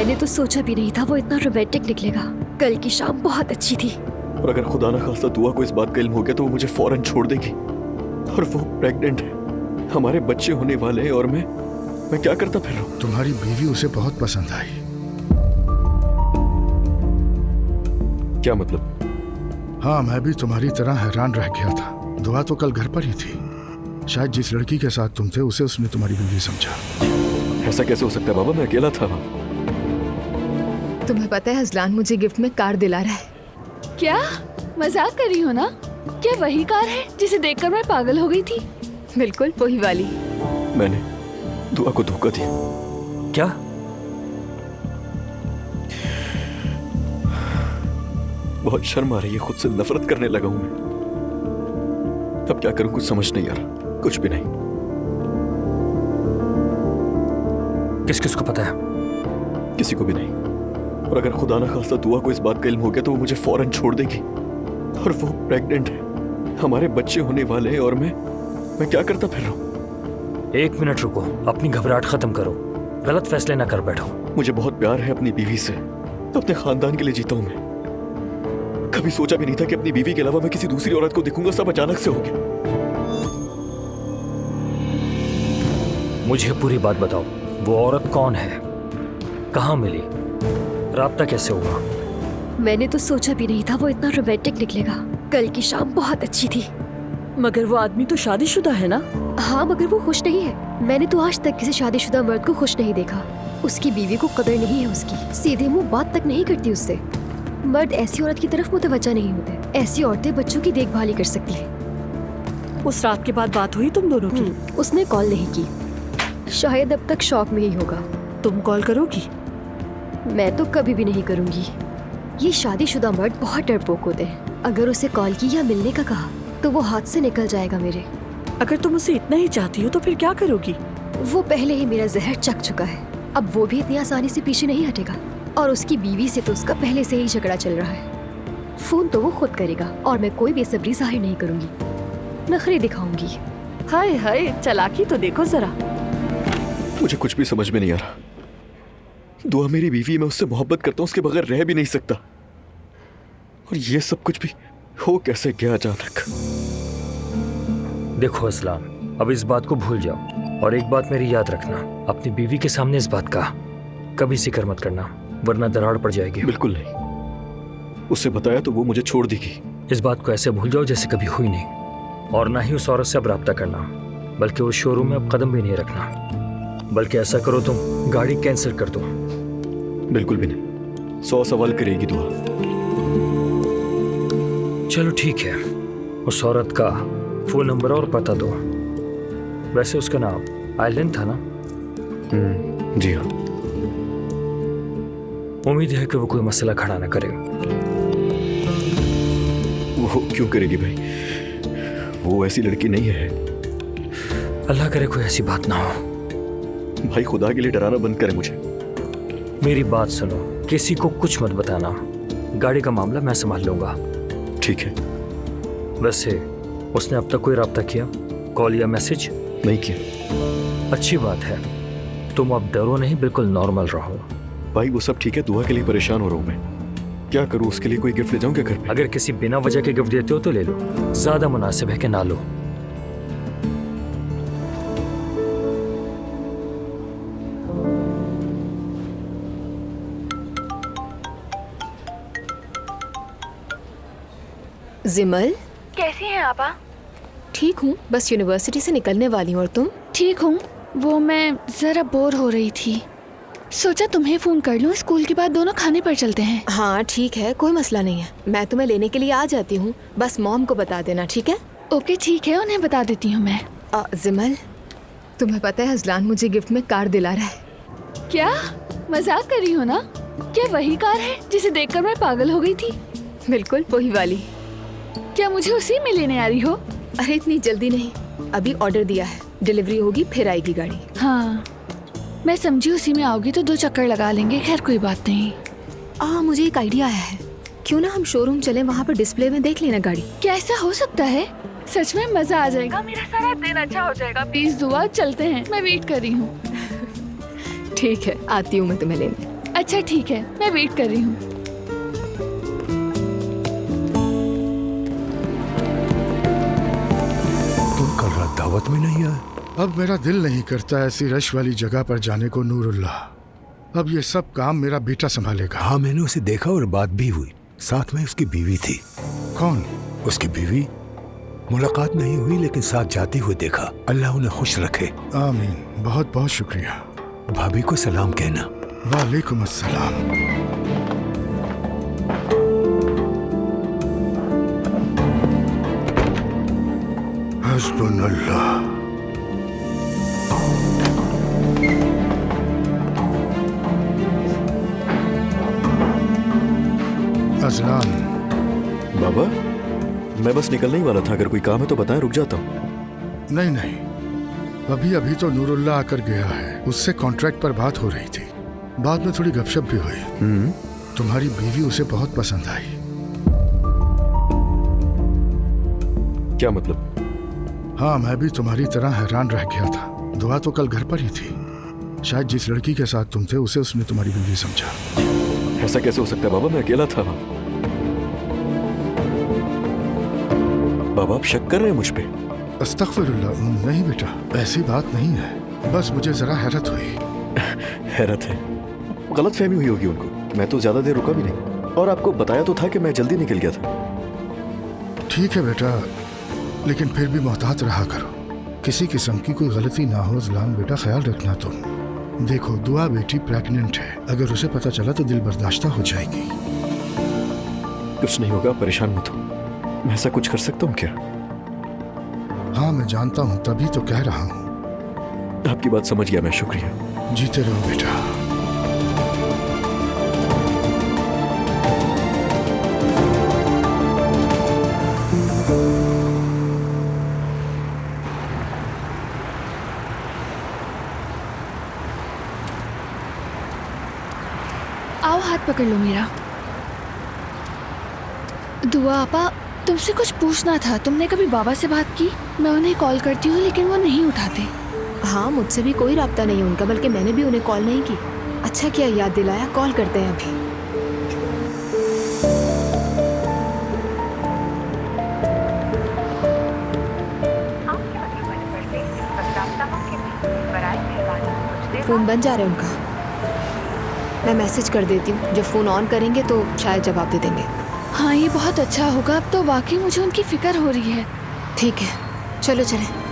मैंने तो सोचा भी नहीं था वो इतना रोमांटिक निकलेगा। कल की शाम बहुत अच्छी थी। और अगर खुदा ना खास्ता दुआ को इस बात का इल्म हो गया तो वो मुझे फौरन छोड़ देगी। और वो प्रेग्नेंट है, हमारे बच्चे होने वाले हैं, और मैं क्या करता फिर रहा हूँ। तुम्हारी बीवी उसे बहुत पसंद आई। क्या मतलब? हाँ, मैं भी तुम्हारी तरह हैरान रह गया था। दुआ तो कल घर पर ही थी। शायद जिस लड़की के साथ तुम थे उसे उसने तुम्हारी बीवी समझा। ऐसा कैसे हो सकता है बाबा? मैं अकेला था। तुम्हें पता है अजलान मुझे गिफ्ट में कार दिला रहा है। क्या मजाक कर रही हो ना? क्या वही कार है जिसे देखकर मैं पागल हो गई थी? बिल्कुल वही वाली। मैंने दुआ को धोखा दिया। क्या? बहुत शर्म आ रही है, खुद से नफरत करने लगा हूं मैं। अब क्या करूं, कुछ समझ नहीं आ रहा। कुछ भी नहीं। किस किस को पता है? किसी को भी नहीं। और अगर खुदा ना खास्ता दुआ को इस बात का इल्म हो गया तो वो मुझे फौरन छोड़ देगी। और वो प्रेग्नेंट है, हमारे बच्चे होने वाले हैं, और मैं क्या करता फिर रहा हूँ। 1 मिनट रुको, अपनी घबराहट खत्म करो, गलत फैसले ना कर बैठो। मुझे बहुत प्यार है अपनी बीवी से, तो अपने खानदान के लिए जीता हूं मैं। कभी सोचा भी नहीं था कि अपनी बीवी के अलावा मैं किसी दूसरी औरत को देखूंगा। सब अचानक से हो गया। मुझे पूरी बात बताओ, वो औरत कौन है, कहाँ मिली, राब्ता कैसे हुआ? मैंने तो सोचा भी नहीं था वो इतना रोमांटिक निकलेगा। कल की शाम बहुत अच्छी थी। मगर वो आदमी तो शादीशुदा है ना? हाँ, मगर वो खुश नहीं है। मैंने तो आज तक किसी शादीशुदा मर्द को खुश नहीं देखा। उसकी बीवी को कदर नहीं है उसकी, सीधे मुंह बात तक नहीं करती उससे। मर्द ऐसी औरत की तरफ मुतवज्जा नहीं होते। ऐसी औरतें बच्चों की देखभाल ही कर सकती है। उस रात के बाद बात हुई तुम दोनों की? उसने कॉल नहीं की। शायद अब तक शौक में ही होगा। तुम कॉल करोगी? मैं तो कभी भी नहीं करूंगी। ये शादीशुदा मर्द बहुत डरपोक होते हैं। अगर उसे कॉल की या मिलने का कहा तो वो हाथ से निकल जाएगा मेरे। अगर तुम उसे इतना ही चाहती हो तो फिर क्या करोगी? वो पहले ही मेरा जहर चख चुका है। अब वो भी इतनी आसानी से पीछे नहीं हटेगा। और उसकी बीवी से तो उसका पहले से ही झगड़ा चल रहा है। फोन तो वो खुद करेगा और मैं कोई बेसब्री जाहिर नहीं करूंगी, नखरे दिखाऊंगी। हाय हाय, चालाकी तो देखो जरा। मुझे कुछ भी समझ में नहीं आ रहा। दुआ मेरी बीवी, मैं उससे मोहब्बत करता हूँ, उसके बगैर रह भी नहीं सकता। और ये सब कुछ भी हो कैसे गया अचानक। देखो असलान, अब इस बात को भूल जाओ और एक बात मेरी याद रखना, अपनी बीवी के सामने इस बात का कभी जिक्र मत करना, वरना दरार पड़ जाएगी। बिल्कुल नहीं। उससे बताया तो वो मुझे छोड़ देगी। इस बात को ऐसे भूल जाओ जैसे कभी हुई नहीं, और ना ही उस औरत से अब राब्ता करना, बल्कि उस शोरूम में अब कदम भी नहीं रखना। बल्कि ऐसा करो तुम गाड़ी कैंसिल कर दो। बिल्कुल भी नहीं। 100 सवाल करेगी दुआ। चलो ठीक है, उस औरत का फोन नंबर और पता दो। वैसे उसका नाम आइलैंड था ना? जी हाँ। उम्मीद है कि वो कोई मसला खड़ा ना करे। वो क्यों करेगी भाई? वो ऐसी लड़की नहीं है। अल्लाह करे कोई ऐसी बात ना हो। भाई खुदा के लिए डराना बंद करे मुझे। मेरी बात सुनो, किसी को कुछ मत बताना। गाड़ी का मामला मैं संभाल लूंगा। ठीक है। वैसे उसने अब तक कोई राब्ता किया, कॉल या मैसेज? नहीं किया। अच्छी बात है। तुम अब डरो नहीं, बिल्कुल नॉर्मल रहो। भाई वो सब ठीक है, दुआ के लिए परेशान हो रहा हूँ मैं। क्या करूँ, उसके लिए कोई गिफ्ट ले जाऊँ क्या घर पे? अगर किसी बिना वजह के गिफ्ट देते हो तो ले लो, ज्यादा मुनासिब है कि ना लो। जिमल, कैसी हैं आपा? ठीक हूँ, बस यूनिवर्सिटी से निकलने वाली हूँ। और तुम? ठीक हूँ। वो मैं ज़रा बोर हो रही थी, सोचा तुम्हें फ़ोन कर लूँ। स्कूल के बाद दोनों खाने पर चलते हैं। हाँ ठीक है, कोई मसला नहीं है। मैं तुम्हें लेने के लिए आ जाती हूँ, बस मॉम को बता देना, ठीक है? ओके ठीक है, उन्हें बता देती हूँ मैं। जिमल, तुम्हें पता है अजलान मुझे गिफ्ट में कार दिला रहा है। क्या मजाक कर रही हो ना? क्या वही कार है जिसे देखकर मैं पागल हो गई थी? बिल्कुल वही वाली। क्या मुझे उसी में लेने आ रही हो? अरे इतनी जल्दी नहीं, अभी ऑर्डर दिया है, डिलीवरी होगी फिर आएगी गाड़ी। हाँ मैं समझी उसी में आओगी तो 2 चक्कर लगा लेंगे। खैर कोई बात नहीं। मुझे एक आइडिया आया है, क्यों ना हम शोरूम चले, वहाँ पर डिस्प्ले में देख लेना गाड़ी। क्या ऐसा हो सकता है? सच में मजा आ जाएगा, मेरा सारा दिन अच्छा हो जाएगा। प्लीज दुआ, चलते हैं, मैं वेट कर रही हूँ। ठीक है, आती हूँ मैं तुम्हें लेने। अच्छा ठीक है, मैं वेट कर रही हूँ। तुम कल रात दावत में नहीं आए? अब मेरा दिल नहीं करता ऐसी रश वाली जगह पर जाने को नूरुल्लाह। अब ये सब काम मेरा बेटा संभालेगा। हाँ, मैंने उसे देखा और बात भी हुई। साथ में उसकी बीवी थी। कौन? उसकी बीवी? मुलाकात नहीं हुई लेकिन साथ जाते हुए देखा। अल्लाह उन्हें खुश रखे। आमीन। बहुत बहुत शुक्रिया। भाभी को सलाम कहना। वालेकुम अस्सलाम। हस्बुनल्लाह। अजलान। बाबा, मैं बस निकलने ही वाला था। अगर कोई काम है तो बताएं, रुक जाता हूँ। नहीं नहीं, अभी अभी तो नूरुल्लाह आकर गया है। उससे कॉन्ट्रैक्ट पर बात हो रही थी। बाद में थोड़ी गपशप भी हुई। तुम्हारी बीवी उसे बहुत पसंद आई। क्या मतलब? हाँ, मैं भी तुम्हारी तरह हैरान रह गया था। दुआ तो कल घर पर ही थी। शायद जिस लड़की के साथ तुम थे उसे उसने तुम्हारी बीवी समझा। ऐसा कैसे हो सकता है बाबा? मैं अकेला था। बाबा, आप शक कर रहे हैं मुझ पे? अस्तगफिरुल्लाह। नहीं बेटा, ऐसी बात नहीं है। बस मुझे जरा हैरत हुई। हैरत है? गलत फहमी हुई होगी उनको। मैं तो ज्यादा देर रुका भी नहीं और आपको बताया तो था कि मैं जल्दी निकल गया था। ठीक है बेटा, लेकिन फिर भी मोहतात रहा करो। किसी किस्म की कोई गलती ना हो। ज़लान बेटा, ख्याल रखना तुम। देखो, दुआ बेटी प्रेग्नेंट है। अगर उसे पता चला तो दिल बर्दाश्त हो जाएगी। कुछ नहीं होगा, परेशान मत हो। मैं ऐसा कुछ कर सकता हूँ क्या? हाँ, मैं जानता हूँ, तभी तो कह रहा हूँ। आपकी बात समझ गया मैं। शुक्रिया। जीते रहो बेटा। आओ, हाथ पकड़ लो मेरा। दुआ आपा, तुमसे कुछ पूछना था। तुमने कभी बाबा से बात की? मैं उन्हें कॉल करती हूँ लेकिन वो नहीं उठाते। हाँ, मुझसे भी कोई राब्ता नहीं उनका, बल्कि मैंने भी उन्हें कॉल नहीं की। अच्छा किया याद दिलाया, कॉल करते हैं अभी। फोन बन जा रहा है उनका। मैं मैसेज कर देती हूँ, जब फोन ऑन करेंगे तो शायद जवाब दे देंगे। हाँ, ये बहुत अच्छा होगा। अब तो वाकई मुझे उनकी फिक्र हो रही है। ठीक है, चलो चलें।